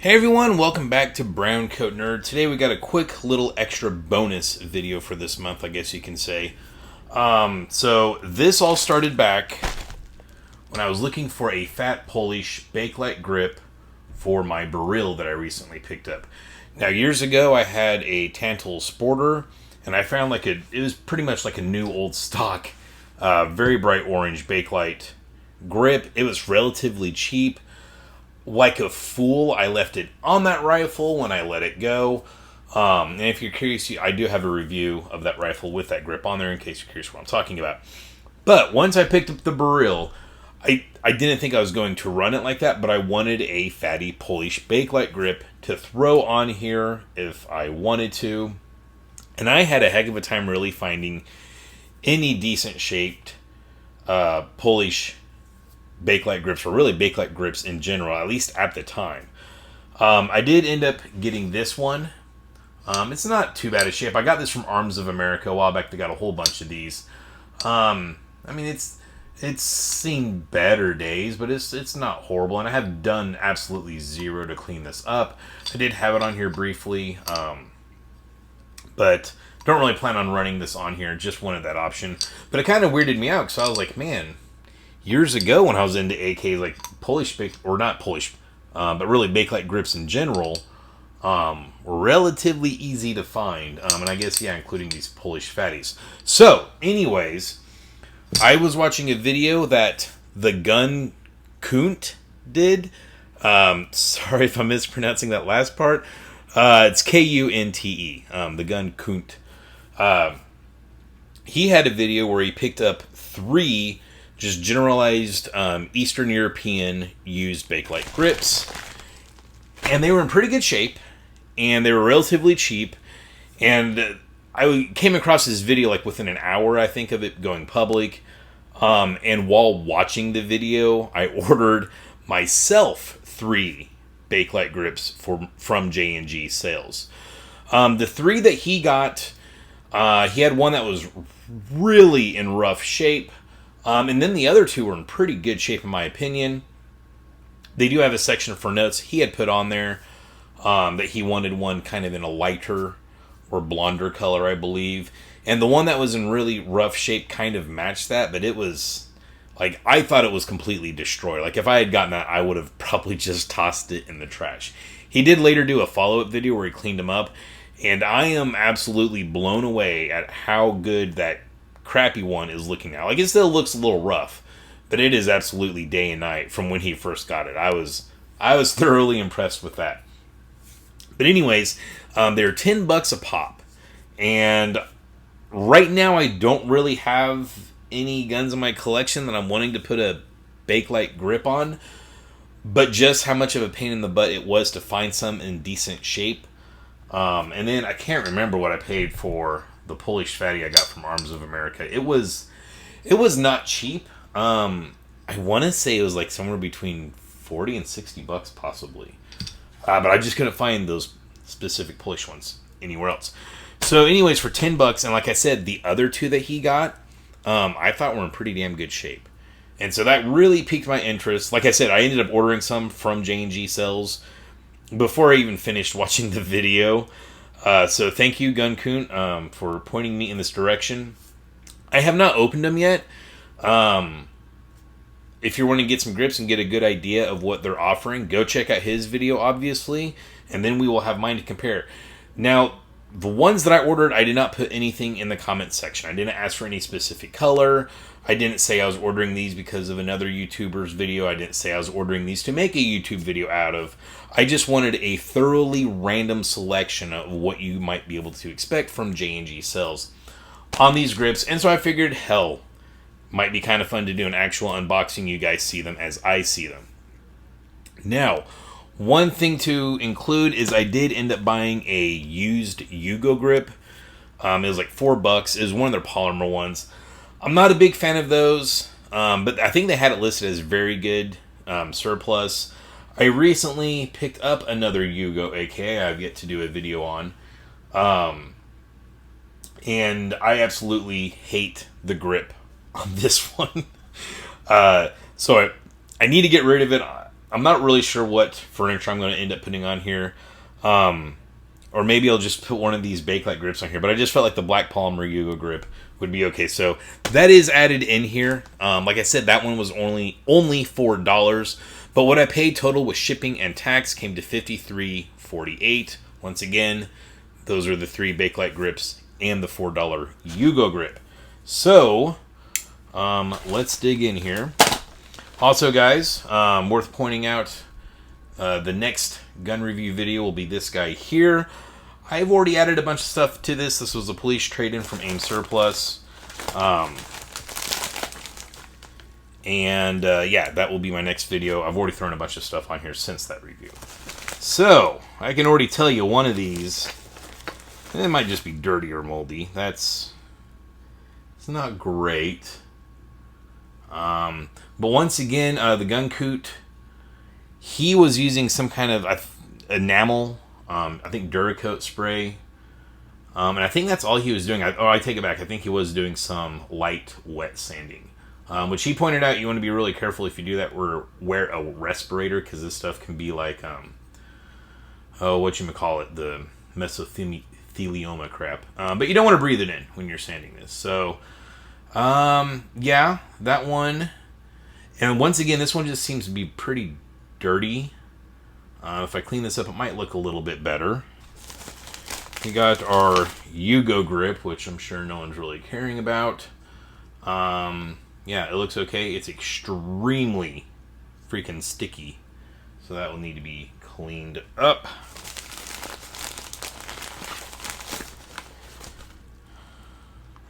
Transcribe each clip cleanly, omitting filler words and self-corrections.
Hey everyone, welcome back to BrowncoatNerd. Today we got a quick little extra bonus video for this month, I guess you can say. So this all started back when I was looking for a fat Polish Bakelite grip for my barrel that I recently picked up. Now years ago I had a Tantal Sporter and I found it was pretty much like a new old stock, very bright orange Bakelite grip. It was relatively cheap. Like a fool, I left it on that rifle when I let it go. And if you're curious, I do have a review of that rifle with that grip on there in case you're curious what I'm talking about. But once I picked up the barrel, I didn't think I was going to run it like that, but I wanted a fatty Polish Bakelite grip to throw on here if I wanted to. And I had a heck of a time really finding any decent shaped Polish Bakelite grips, or really Bakelite grips in general, at least at the time. I did end up getting this one. It's not too bad a shape. I got this from Arms of America a while back. They got a whole bunch of these. It's seen better days, but it's not horrible. And I have done absolutely zero to clean this up. I did have it on here briefly, but don't really plan on running this on here. Just wanted that option. But it kind of weirded me out because I was like, man, years ago when I was into AKs, like Polish, or not Polish, but really Bakelite grips in general, were relatively easy to find. And I guess, yeah, including these Polish fatties. So, anyways, I was watching a video that the Gun Kunt did. Sorry if I'm mispronouncing that last part. It's Kunte, the Gun Kunt. He had a video where he picked up 3 just generalized Eastern European used Bakelite grips. And they were in pretty good shape. And they were relatively cheap. And I came across this video within an hour, I think, of it going public. And while watching the video, I ordered myself 3 Bakelite grips from J&G Sales. The 3 that he got, he had one that was really in rough shape. And then the other 2 were in pretty good shape, in my opinion. They do have a section for notes. He had put on there that he wanted one kind of in a lighter or blonder color, I believe. And the one that was in really rough shape kind of matched that, but it was, I thought it was completely destroyed. If I had gotten that, I would have probably just tossed it in the trash. He did later do a follow-up video where he cleaned them up, and I am absolutely blown away at how good that crappy one is looking now. It still looks a little rough, but it is absolutely day and night from when he first got it. I was thoroughly impressed with that. But anyways, they're $10 a pop, and right now I don't really have any guns in my collection that I'm wanting to put a Bakelite grip on, but just how much of a pain in the butt it was to find some in decent shape. And then I can't remember what I paid for the Polish fatty I got from Arms of America. It was not cheap. I want to say it was somewhere between $40 and $60 possibly. But I just couldn't find those specific Polish ones anywhere else. So anyways, for $10, and like I said, the other 2 that he got, I thought were in pretty damn good shape. And so that really piqued my interest. Like I said, I ended up ordering some from J&G Sales before I even finished watching the video. So thank you, Gun Kunt, for pointing me in this direction. I have not opened them yet. If you're wanting to get some grips and get a good idea of what they're offering, go check out his video, obviously, and then we will have mine to compare. Now, the ones that I ordered, I did not put anything in the comments section. I didn't ask for any specific color. I didn't say I was ordering these because of another YouTuber's video. I didn't say I was ordering these to make a YouTube video out of. I just wanted a thoroughly random selection of what you might be able to expect from J&G Sales on these grips. And so I figured, hell, might be kind of fun to do an actual unboxing. You guys see them as I see them. Now, one thing to include is I did end up buying a used Yugo grip. It was $4. It was one of their polymer ones. I'm not a big fan of those, but I think they had it listed as very good surplus. I recently picked up another Yugo AK I've yet to do a video on. And I absolutely hate the grip on this one. So I need to get rid of it. I'm not really sure what furniture I'm going to end up putting on here. Or maybe I'll just put one of these Bakelite grips on here. But I just felt like the black polymer Yugo grip would be okay. So that is added in here. Like I said, that one was only $4. But what I paid total with shipping and tax came to $53.48. Once again, those are the 3 Bakelite grips and the $4 Yugo grip. So let's dig in here. Also, guys, worth pointing out, the next gun review video will be this guy here. I've already added a bunch of stuff to this. This was a police trade-in from AIM Surplus. Yeah, that will be my next video. I've already thrown a bunch of stuff on here since that review. So, I can already tell you one of these, it might just be dirty or moldy. It's not great. But once again, the gun coot, he was using some kind of enamel, I think Duracoat spray. And I think that's all he was doing. I take it back. I think he was doing some light wet sanding. Which he pointed out, you want to be really careful if you do that, or wear a respirator, because this stuff can be like, whatchamacallit, the mesothelioma crap. But you don't want to breathe it in when you're sanding this. So, yeah, that one. And once again, this one just seems to be pretty dirty. If I clean this up, it might look a little bit better. We got our Yugo grip, which I'm sure no one's really caring about. Yeah, it looks okay. It's extremely freaking sticky. So that will need to be cleaned up.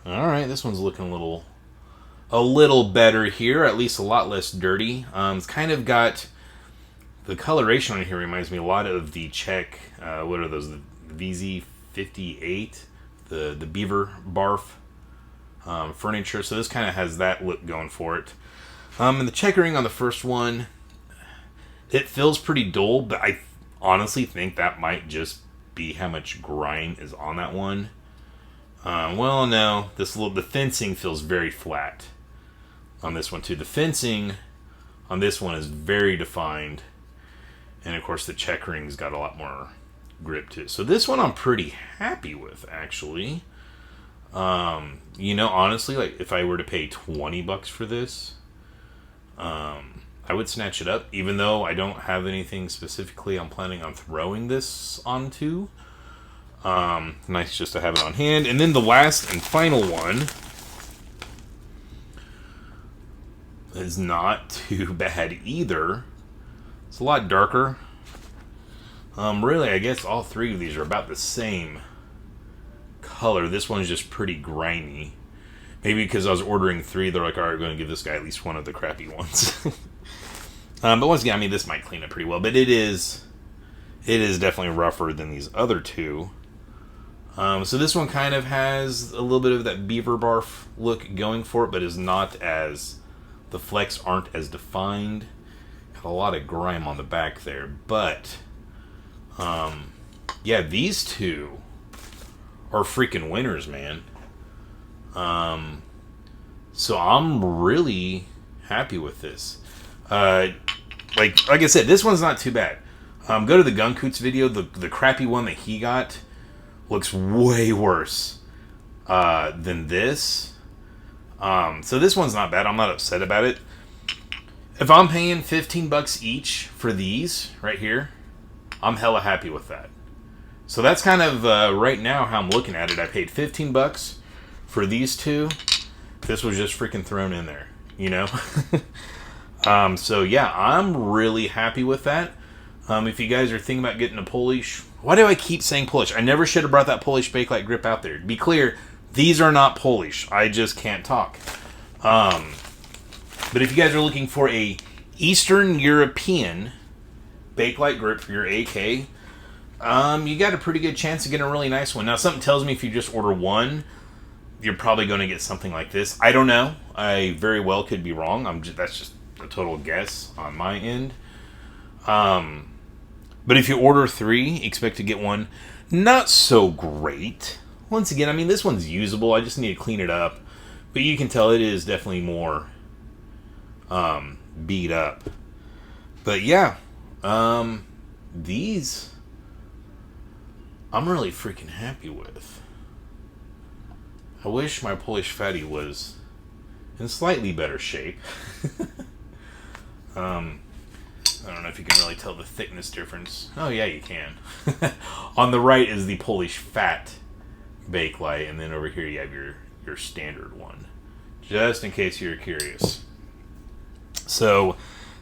Alright, this one's looking a little better here. At least a lot less dirty. It's kind of got... The coloration on here reminds me a lot of the Czech... what are those? The VZ58? The beaver barf furniture. So this kind of has that look going for it. And the checkering on the first one, it feels pretty dull, but I honestly think that might just be how much grime is on that one. Well, no, the fencing feels very flat on this one too. The fencing on this one is very defined, and of course the checkering's got a lot more grip to it. So this one I'm pretty happy with, actually. You know, honestly, like if I were to pay $20 for this, I would snatch it up, even though I don't have anything specifically I'm planning on throwing this onto. Nice just to have it on hand. And then the last and final one is not too bad either. It's a lot darker. Really, I guess all 3 of these are about the same color. This one's just pretty grimy. Maybe because I was ordering 3, they're like, alright, we're going to give this guy at least one of the crappy ones. But once again, I mean, this might clean up pretty well. But it is definitely rougher than these other 2. So this one kind of has a little bit of that beaver barf look going for it, but is not as... The flecks aren't as defined. Got a lot of grime on the back there. But, yeah, these 2 are freaking winners, man. So I'm really happy with this. Like I said, this one's not too bad. Go to the Gun Coots video. The crappy one that he got looks way worse than this. So this one's not bad. I'm not upset about it. If I'm paying $15 each for these right here, I'm hella happy with that. So that's kind of right now how I'm looking at it. I paid $15 for these 2. This was just freaking thrown in there, you know? So yeah, I'm really happy with that. If you guys are thinking about getting a Polish... Why do I keep saying Polish? I never should have brought that Polish Bakelite grip out there. To be clear, these are not Polish. I just can't talk. But if you guys are looking for a Eastern European Bakelite grip for your AK, you got a pretty good chance of getting a really nice one. Now, something tells me if you just order one, you're probably going to get something like this. I don't know. I very well could be wrong. That's just a total guess on my end. But if you order 3, expect to get one not so great. Once again, I mean, this one's usable. I just need to clean it up. But you can tell it is definitely more beat up. But yeah, these I'm really freaking happy with. I wish my Polish fatty was in slightly better shape. I don't know if you can really tell the thickness difference. Oh yeah, you can. On the right is the Polish fat Bakelite, and then over here you have your standard one. Just in case you're curious. So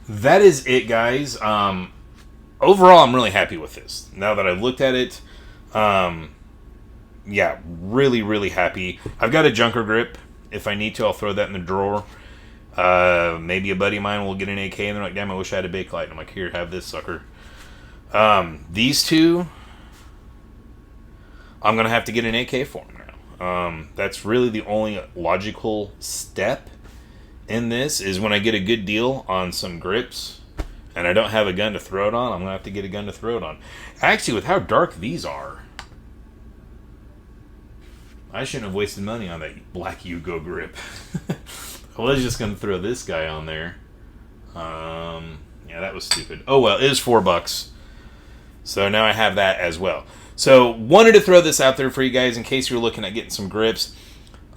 that is it, guys. Overall, I'm really happy with this. Now that I've looked at it, yeah, really, really happy. I've got a junker grip. If I need to, I'll throw that in the drawer. Maybe a buddy of mine will get an AK and they're like, damn, I wish I had a Bakelite. And I'm like, here, have this sucker. These two, I'm going to have to get an AK for them now. That's really the only logical step in this, is when I get a good deal on some grips and I don't have a gun to throw it on, I'm going to have to get a gun to throw it on. Actually, with how dark these are, I shouldn't have wasted money on that black Yugo grip. I was just going to throw this guy on there. Yeah, that was stupid. Oh well, it is $4. So now I have that as well. So wanted to throw this out there for you guys in case you're looking at getting some grips.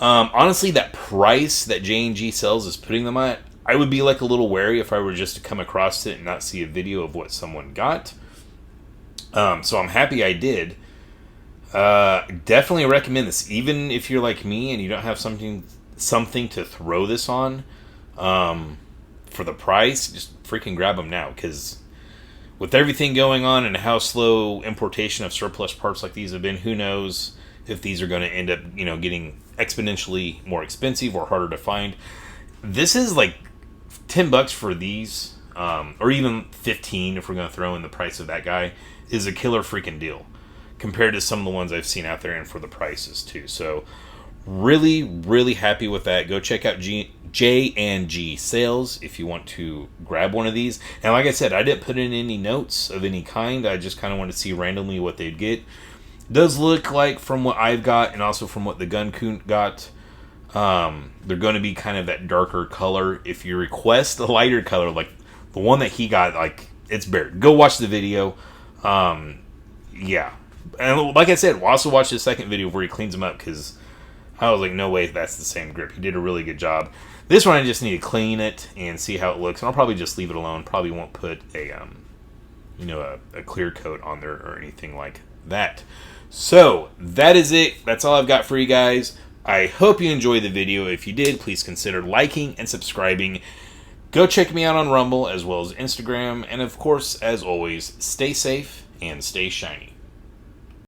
Honestly, that price that J&G sells is putting them at, I would be like a little wary if I were just to come across it and not see a video of what someone got. So I'm happy I did. Definitely recommend this, even if you're like me and you don't have something to throw this on. For the price, just freaking grab them now, because with everything going on and how slow importation of surplus parts like these have been, who knows if these are going to end up, getting exponentially more expensive or harder to find. This is like $10 for these, or even 15 if we're going to throw in the price of that guy, is a killer freaking deal compared to some of the ones I've seen out there, and for the prices too. So really, really happy with that. Go check out J&G Sales if you want to grab one of these. And like I said, I didn't put in any notes of any kind. I just kind of wanted to see randomly what they'd get. It does look like, from what I've got and also from what the Gun Coon got, they're going to be kind of that darker color. If you request a lighter color, like the one that he got, like, it's bare. Go watch the video. Yeah. And like I said, we'll also watch the second video where he cleans them up, because I was like, no way that's the same grip. He did a really good job. This one I just need to clean it and see how it looks, and I'll probably just leave it alone. Probably won't put a clear coat on there or anything like that. So that is it. That's all I've got for you guys. I hope you enjoyed the video. If you did, please consider liking and subscribing. Go check me out on Rumble as well as Instagram, and of course, as always, stay safe and stay shiny.